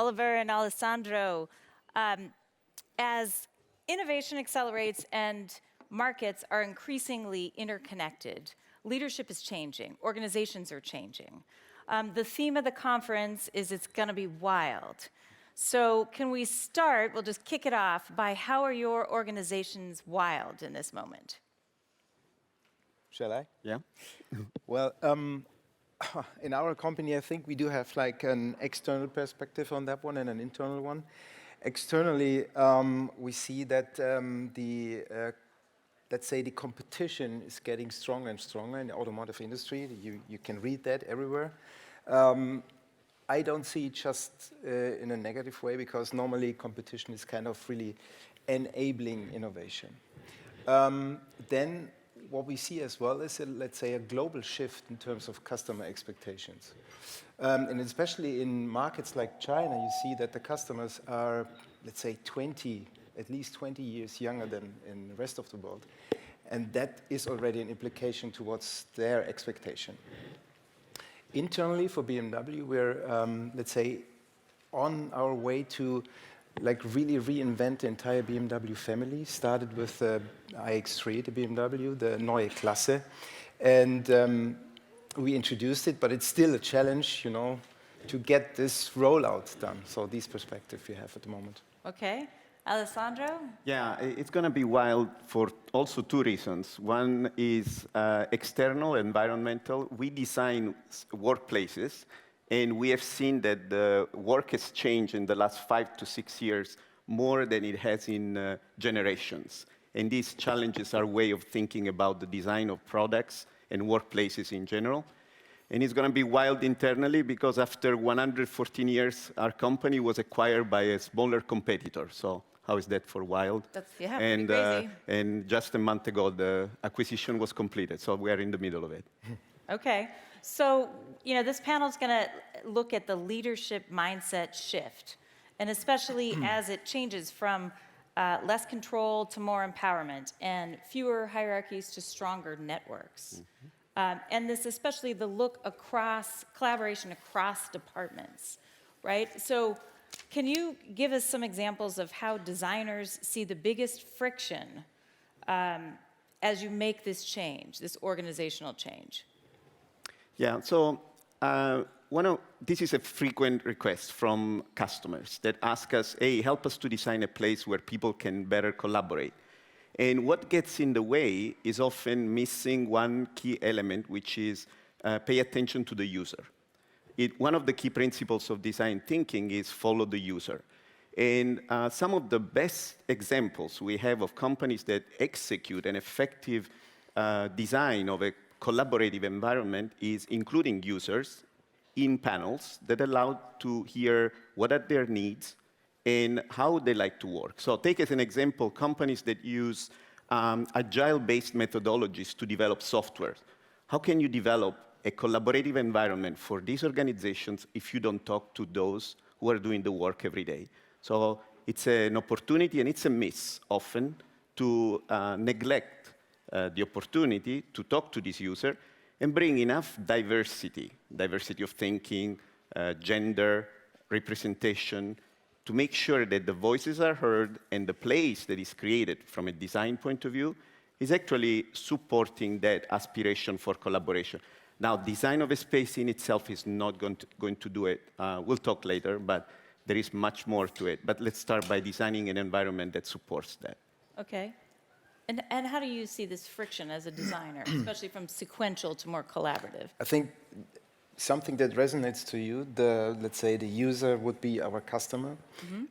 Oliver and Alessandro. As innovation accelerates and markets are increasingly interconnected, leadership is changing, organizations are changing. The theme of the conference is it's going to be wild. So can we start, we'll just kick it off, by how are your organizations wild in this moment? Shall I? Yeah. Well, in our company, I think we do have like an external perspective on that one and an internal one. Externally, we see that let's say the competition is getting stronger and stronger in the automotive industry. You can read that everywhere. I don't see it just in a negative way, because normally competition is kind of really enabling innovation. Then what we see as well is, let's say, a global shift in terms of customer expectations. And especially in markets like China, you see that the customers are, let's say, at least 20 years younger than in the rest of the world. And that is already an implication towards their expectation. Internally for BMW, we're, let's say, on our way to like really reinvent the entire BMW family. Started with the iX3, the BMW, the Neue Klasse. And we introduced it, but it's still a challenge, you know, to get this rollout done. So this perspective we have at the moment. Okay. Alessandro? Yeah, it's going to be wild for also two reasons. One is external, environmental. We design workplaces, and we have seen that the work has changed in the last 5 to 6 years more than it has in generations. And these challenges are a way of thinking about the design of products and workplaces in general. And it's going to be wild internally, because after 114 years, our company was acquired by a smaller competitor. So how is that for wild? That's, yeah, pretty crazy. And just a month ago, the acquisition was completed. So we are in the middle of it. Okay. So, you know, this panel is going to look at the leadership mindset shift, and especially as it changes from less control to more empowerment, and fewer hierarchies to stronger networks. And this, especially the look across, collaboration across departments, right? So can you give us some examples of how designers see the biggest friction as you make this change, this organizational change? Yeah, so this is a frequent request from customers that ask us, hey, help us to design a place where people can better collaborate. And what gets in the way is often missing one key element, which is pay attention to the user. One of the key principles of design thinking is follow the user. And some of the best examples we have of companies that execute an effective design of a collaborative environment is including users in panels that allow to hear what are their needs and how they like to work. So take as an example companies that use agile-based methodologies to develop software. How can you develop a collaborative environment for these organizations if you don't talk to those who are doing the work every day? So it's an opportunity, and it's a miss often to neglect the opportunity to talk to this user and bring enough diversity of thinking, gender, representation, to make sure that the voices are heard and the place that is created from a design point of view is actually supporting that aspiration for collaboration. Now, design of a space in itself is not going to do it. We'll talk later, but there is much more to it. But let's start by designing an environment that supports that. Okay. And how do you see this friction as a designer, especially from sequential to more collaborative? I think something that resonates to you, let's say the user would be our customer.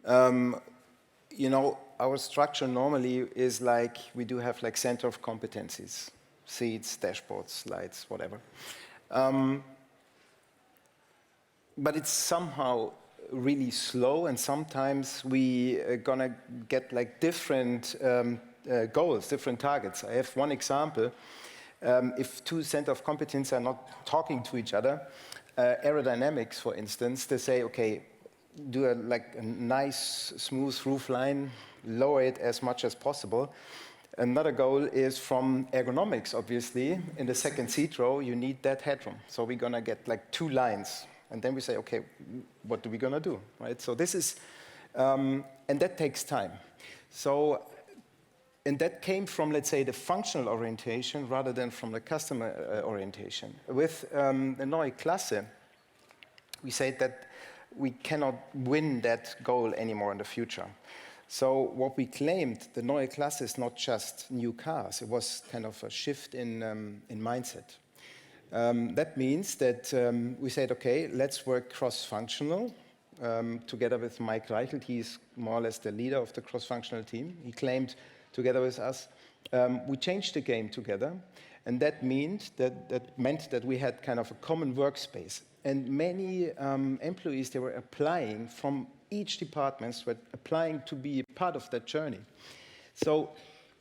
You know, our structure normally is like, we do have like center of competencies, seats, dashboards, lights, whatever. But it's somehow really slow, and sometimes we are gonna get like different goals, different targets. I have one example. If two center of competence are not talking to each other, aerodynamics, for instance, they say, okay, do a nice, smooth roof line, lower it as much as possible. Another goal is from ergonomics, obviously. In the second seat row, you need that headroom. So we're gonna get like 2 lines And then we say, okay, what are we going to do, right? So this is, and that takes time. So, and that came from, let's say, the functional orientation rather than from the customer orientation. With the Neue Klasse, we said that we cannot win that goal anymore in the future. So what we claimed, the Neue Klasse is not just new cars. It was kind of a shift in mindset. That means that we said, okay, let's work cross-functional together with Mike Reichelt. He's more or less the leader of the cross-functional team. He claimed together with us, we changed the game together. And that meant that we had kind of a common workspace. And many employees, they were applying from each department, were applying to be a part of that journey. So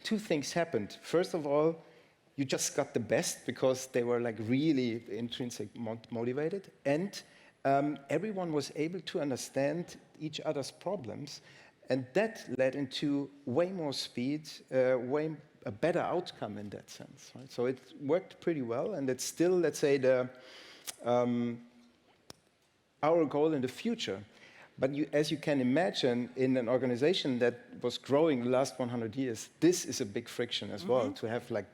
2 things happened. First of all, you just got the best because they were like really intrinsic motivated. And everyone was able to understand each other's problems. And that led into way more speed, way a better outcome in that sense. Right? So it worked pretty well, and it's still, let's say, our goal in the future. But as you can imagine, in an organization that was growing the last 100 years, this is a big friction as well, to have like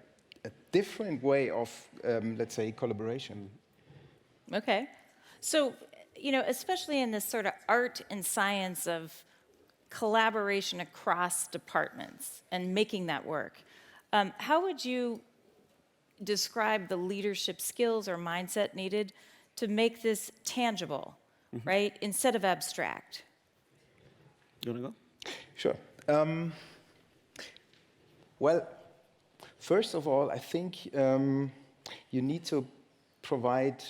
a different way of, let's say, collaboration. Okay. So, you know, especially in this sort of art and science of collaboration across departments and making that work, how would you describe the leadership skills or mindset needed to make this tangible, right, instead of abstract? You want to go? Sure. Well, first of all, I think you need to provide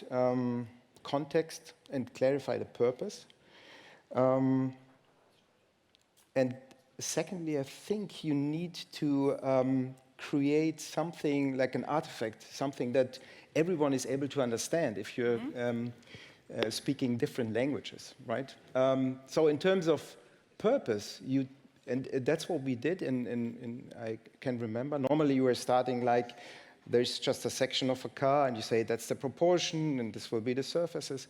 context and clarify the purpose. And secondly, I think you need to create something like an artifact, something that everyone is able to understand if you're speaking different languages, right? So in terms of purpose, and that's what we did I can remember. Normally you were starting like, there's just a section of a car and you say that's the proportion and this will be the surfaces.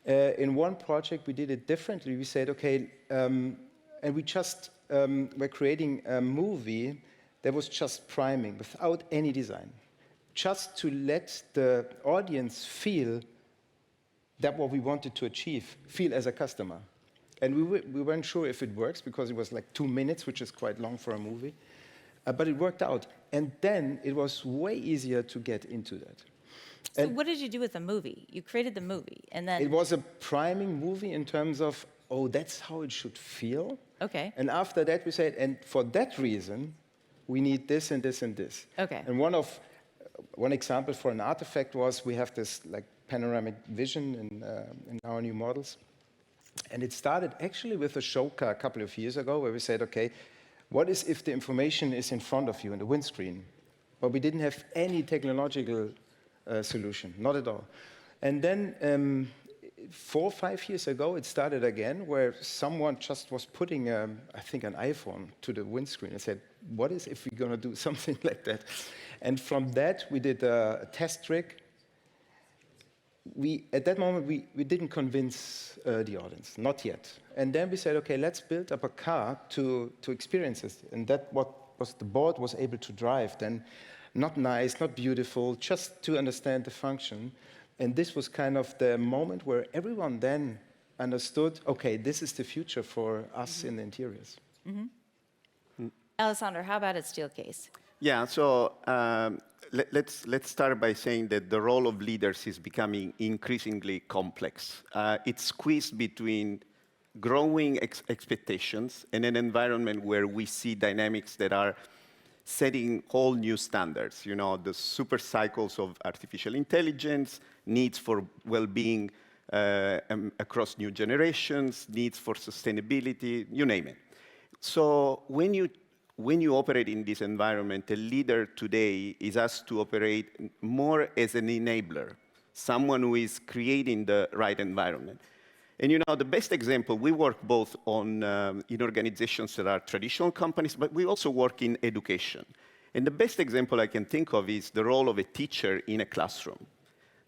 In one project we did it differently. We said, okay, and we just were creating a movie that was just priming without any design, just to let the audience feel that what we wanted to achieve, feel as a customer. And we weren't sure if it works because it was like 2 minutes, which is quite long for a movie. But it worked out. And then it was way easier to get into that. So what did you do with the movie? You created the movie, and then... It was a priming movie in terms of, oh, that's how it should feel. Okay. And after that, we said, and for that reason, we need this and this and this. Okay. And one example for an artifact was we have this like panoramic vision in our new models. And it started actually with a show car a couple of years ago where we said, okay, what is if the information is in front of you in the windscreen? But we didn't have any technological solution, not at all. And then 4 or 5 years ago, it started again where someone just was putting, I think, an iPhone to the windscreen and said, what is if we're going to do something like that? And from that, we did a test trick. At that moment, we didn't convince the audience, not yet. And then we said, okay, let's build up a car to experience this. And that what was the board was able to drive then. Not nice, not beautiful, just to understand the function. And this was kind of the moment where everyone then understood, okay, this is the future for us in the interiors. Alessandro, how about at Steelcase? Yeah, so let's start by saying that the role of leaders is becoming increasingly complex. It's squeezed between growing expectations and an environment where we see dynamics that are setting whole new standards. You know, the super cycles of artificial intelligence, needs for well-being across new generations, needs for sustainability, you name it. So when you operate in this environment, a leader today is asked to operate more as an enabler, someone who is creating the right environment. And you know, the best example, we work both on in organizations that are traditional companies, but we also work in education. And the best example I can think of is the role of a teacher in a classroom.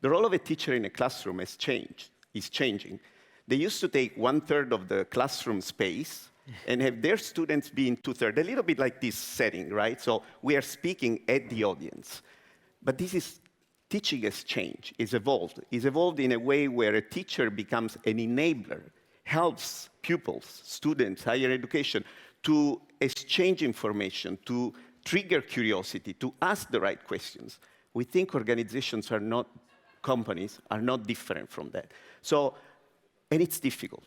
The role of a teacher in a classroom has changed. is changing. They used to take 1/3 of the classroom space and have their students be in 2/3, a little bit like this setting, right? So we are speaking at the audience. But teaching has changed, is evolved. It's evolved in a way where a teacher becomes an enabler, helps pupils, students, higher education, to exchange information, to trigger curiosity, to ask the right questions. We think organizations are not, companies are not different from that. So, and it's difficult,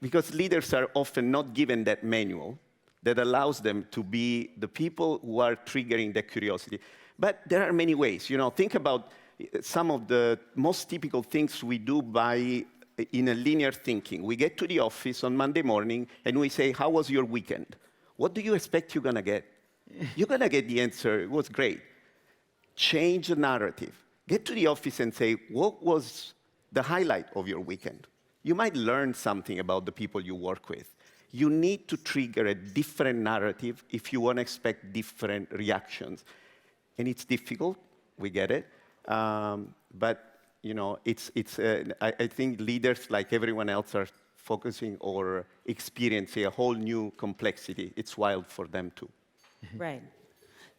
because leaders are often not given that manual that allows them to be the people who are triggering the curiosity. But there are many ways. You know, think about some of the most typical things we do in a linear thinking. We get to the office on Monday morning and we say, how was your weekend? What do you expect you're gonna get? You're gonna get the answer, it was great. Change the narrative. Get to the office and say, what was the highlight of your weekend? You might learn something about the people you work with. You need to trigger a different narrative if you want to expect different reactions. And it's difficult, we get it. But you know, I think leaders, like everyone else, are focusing or experiencing a whole new complexity. It's wild for them too. Right.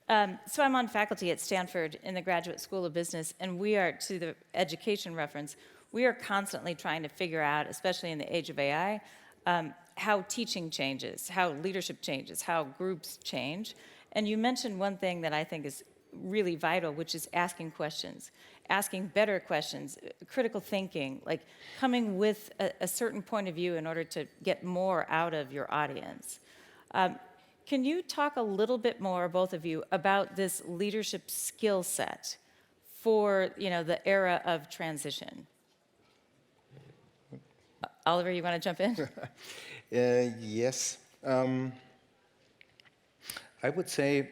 So I'm on faculty at Stanford in the Graduate School of Business, and we are, to the education reference, we are constantly trying to figure out, especially in the age of AI, how teaching changes, how leadership changes, how groups change. And you mentioned one thing that I think is really vital, which is asking questions, asking better questions, critical thinking, like coming with a certain point of view in order to get more out of your audience. Can you talk a little bit more, both of you, about this leadership skill set for, you know, the era of transition? Oliver, you want to jump in? Yes. I would say,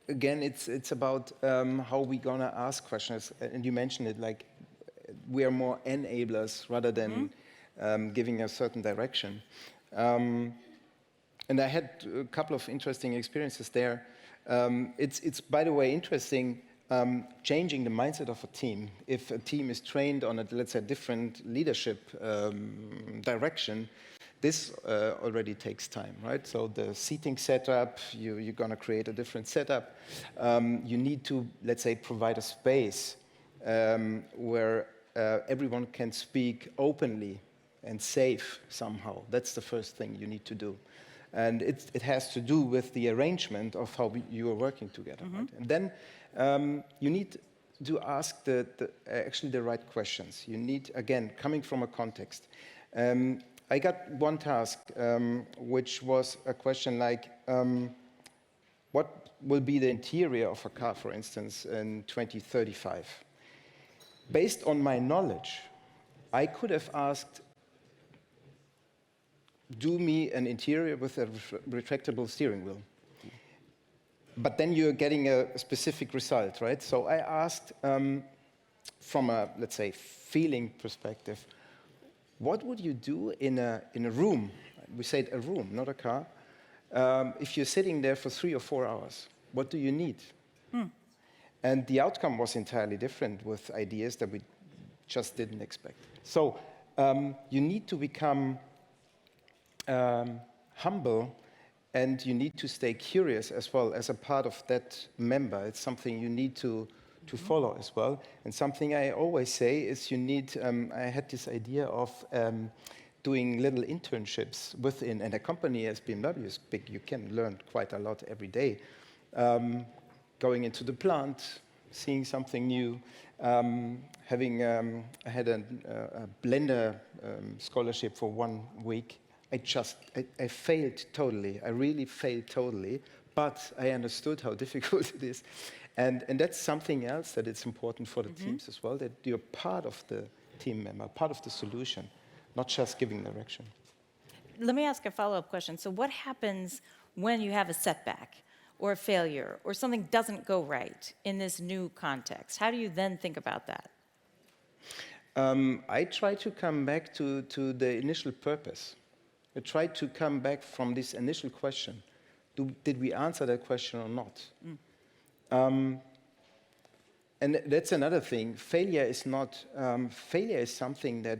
again, it's about how we're going to ask questions. And you mentioned it, like we are more enablers rather than giving a certain direction. And I had a couple of interesting experiences there. It's, by the way, interesting changing the mindset of a team. If a team is trained on a, let's say, different leadership direction, this already takes time, right? So the seating setup, you're going to create a different setup. You need to, let's say, provide a space where everyone can speak openly and safe somehow. That's the first thing you need to do. And it has to do with the arrangement of how you are working together. Right? And then you need to ask actually the right questions. You need, again, coming from a context. I got one task, which was a question like, what will be the interior of a car, for instance, in 2035? Based on my knowledge, I could have asked, do me an interior with a retractable steering wheel. But then you're getting a specific result, right? So I asked, from a, let's say, feeling perspective, what would you do in a room? We said a room, not a car. If you're sitting there for 3 or 4 hours, what do you need? And the outcome was entirely different with ideas that we just didn't expect. So you need to become humble, and you need to stay curious as well as a part of that member. It's something you need to follow as well. And something I always say is you need, I had this idea of doing little internships within, and a company as BMW is big, you can learn quite a lot every day. Going into the plant, seeing something new, having, I had a Blender scholarship for 1 week. I failed totally. I really failed totally, but I understood how difficult it is. And that's something else that it's important for the teams as well, that you're part of the team member, part of the solution, not just giving direction. Let me ask a follow-up question. So what happens when you have a setback or a failure or something doesn't go right in this new context? How do you then think about that? I try to come back to the initial purpose. I try to come back from this initial question. Did we answer that question or not? And that's another thing. Failure is not. Failure is something that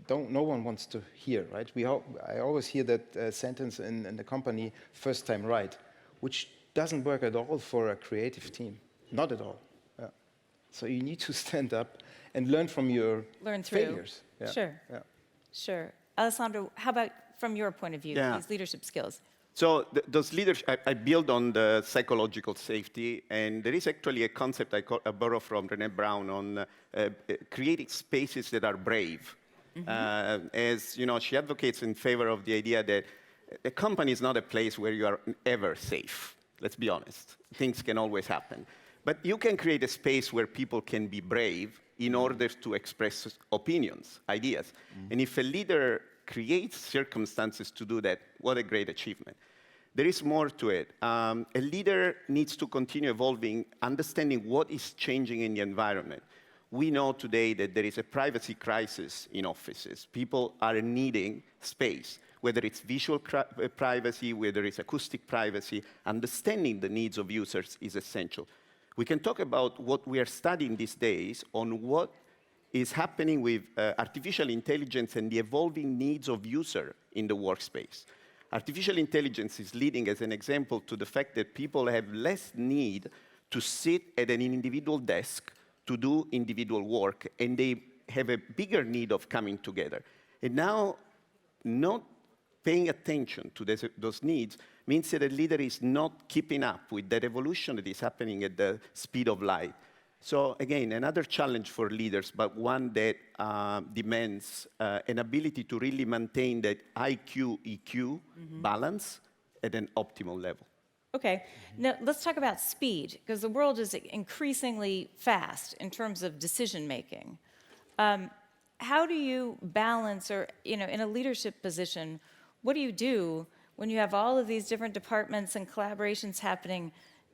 no one wants to hear, right? I always hear that sentence in the company, "first time right," which doesn't work at all for a creative team. Not at all. Yeah. So you need to stand up and learn from your failures. Yeah. Sure. Yeah. Sure. Alessandro, how about from your point of view, these leadership skills? So those leadership, I build on the psychological safety, and there is actually a concept I borrow from Brené Brown on creating spaces that are brave. As you know, she advocates in favor of the idea that a company is not a place where you are ever safe. Let's be honest. Things can always happen. But you can create a space where people can be brave in order to express opinions, ideas. And if a leader creates circumstances to do that, what a great achievement. There is more to it. A leader needs to continue evolving, understanding what is changing in the environment. We know today that there is a privacy crisis in offices. People are needing space, whether it's visual privacy, whether it's acoustic privacy. Understanding the needs of users is essential. We can talk about what we are studying these days on what is happening with artificial intelligence and the evolving needs of user in the workspace. Artificial intelligence is leading, as an example, to the fact that people have less need to sit at an individual desk to do individual work, and they have a bigger need of coming together. And now, not paying attention to those needs means that a leader is not keeping up with that evolution that is happening at the speed of light. So again, another challenge for leaders, but one that demands an ability to really maintain that IQ, EQ balance at an optimal level. Okay, now let's talk about speed, because the world is increasingly fast in terms of decision making. How do you balance, or in a leadership position, what do you do when you have all of these different departments and collaborations happening?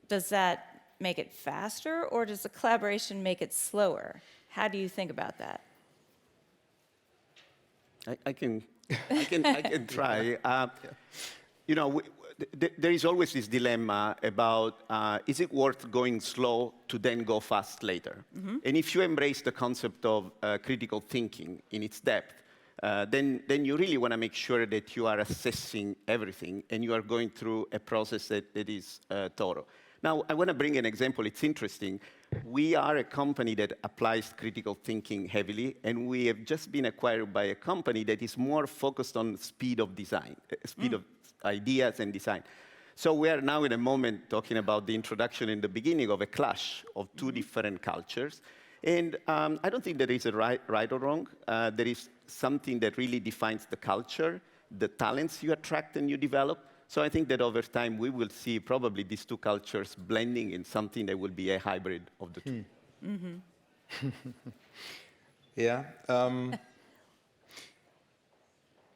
Does that make it faster, or does the collaboration make it slower? How do you think about that? I can try. There is always this dilemma about is it worth going slow to then go fast later? And if you embrace the concept of critical thinking in its depth, then you really want to make sure that you are assessing everything and you are going through a process that is thorough. Now, I want to bring an example. It's interesting. We are a company that applies critical thinking heavily, and we have just been acquired by a company that is more focused on speed of design, speed of ideas and design. So we are now in a moment talking about the introduction in the beginning of a clash of two different cultures. And I don't think there is a right or wrong. There is something that really defines the culture, the talents you attract and you develop. So I think that over time, we will see probably these two cultures blending in something that will be a hybrid of the two. Yeah.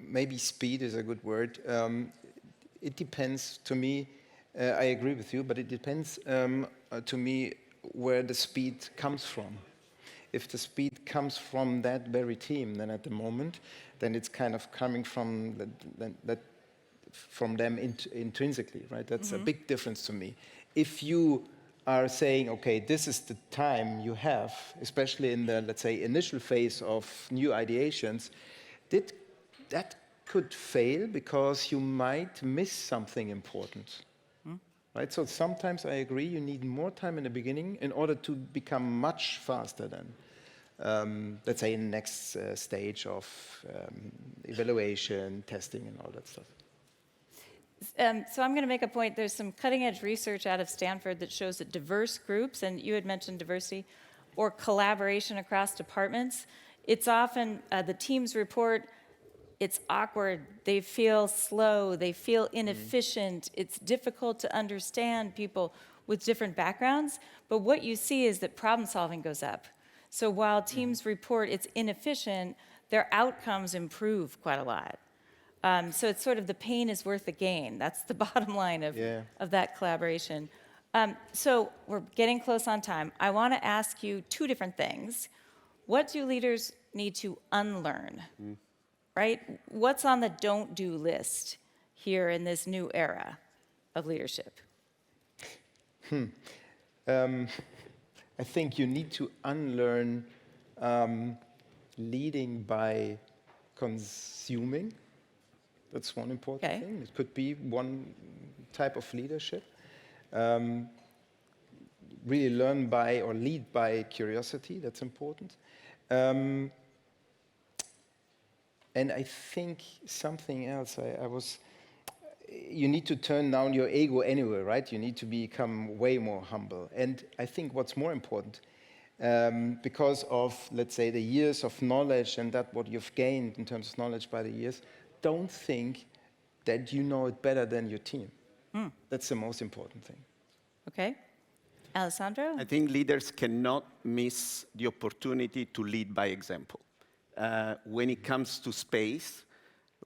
Maybe speed is a good word. It depends, to me, I agree with you, but it depends to me where the speed comes from. If the speed comes from that very team, then at the moment, then it's kind of coming from from them intrinsically, right? That's a big difference to me. If you are saying, okay, this is the time you have, especially in the, let's say, initial phase of new ideations, that could fail because you might miss something important, right? So sometimes I agree, you need more time in the beginning in order to become much faster than, let's say, in the next stage of evaluation, testing, and all that stuff. So I'm going to make a point. There's some cutting-edge research out of Stanford that shows that diverse groups, and you had mentioned diversity, or collaboration across departments, it's often, the teams report, it's awkward, they feel slow, they feel inefficient, it's difficult to understand people with different backgrounds, but what you see is that problem solving goes up. So while teams report it's inefficient, their outcomes improve quite a lot. So it's sort of the pain is worth the gain. That's the bottom line of that collaboration. So we're getting close on time. I want to ask you two different things. What do leaders need to unlearn, right? What's on the don't do list here in this new era of leadership? I think you need to unlearn leading by consuming. That's one important thing. It could be one type of leadership. Really learn by or lead by curiosity. That's important. And I think something else. You need to turn down your ego anyway, right? You need to become way more humble. And I think what's more important, because of, let's say, the years of knowledge and that what you've gained in terms of knowledge by the years, don't think that you know it better than your team. That's the most important thing. Okay. Alessandro? I think leaders cannot miss the opportunity to lead by example. When it comes to space,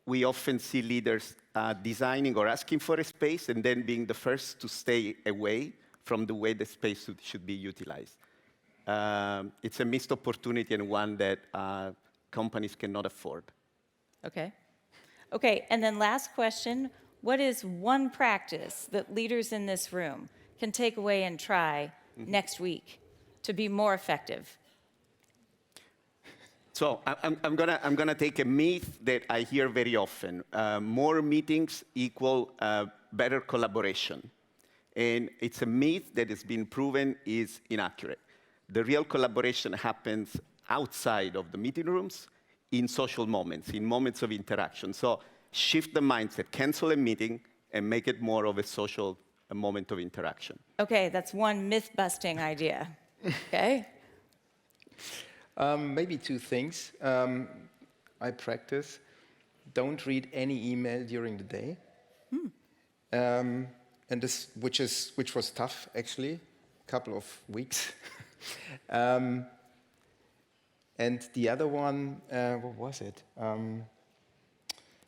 we often see leaders designing or asking for a space and then being the first to stay away from the way the space should be utilized. It's a missed opportunity and one that companies cannot afford. Okay. Okay, and then last question. What is one practice that leaders in this room can take away and try next week to be more effective? So I'm gonna take a myth that I hear very often. More meetings equal better collaboration. And it's a myth that has been proven is inaccurate. The real collaboration happens outside of the meeting rooms, in social moments, in moments of interaction. So shift the mindset, cancel a meeting, and make it more of a moment of interaction. Okay, that's one myth-busting idea. Okay? Maybe two things. I practice. Don't read any email during the day. And this, which was tough, actually, a couple of weeks. And the other one, what was it?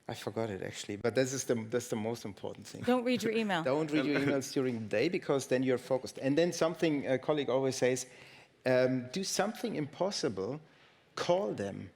I forgot it, actually. But that's the most important thing. Don't read your email. Don't read your emails during the day, because then you're focused. And then something a colleague always says, do something impossible, call them.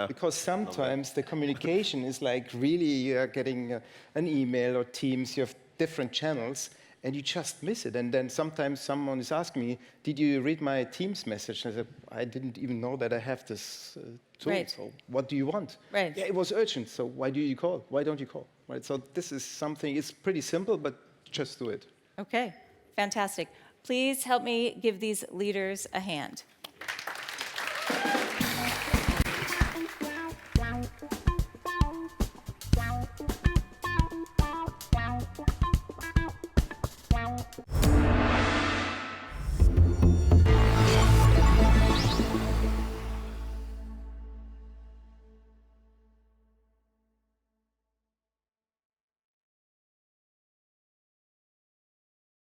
Because sometimes the communication is like really getting an email or Teams, you have different channels, and you just miss it. And then sometimes someone is asking me, did you read my Teams message? And I said, I didn't even know that I have this tool. Right. So what do you want? Right. Yeah, it was urgent, so why do you call? Why don't you call? Right. So this is something, it's pretty simple, but just do it. Okay, fantastic. Please help me give these leaders a hand.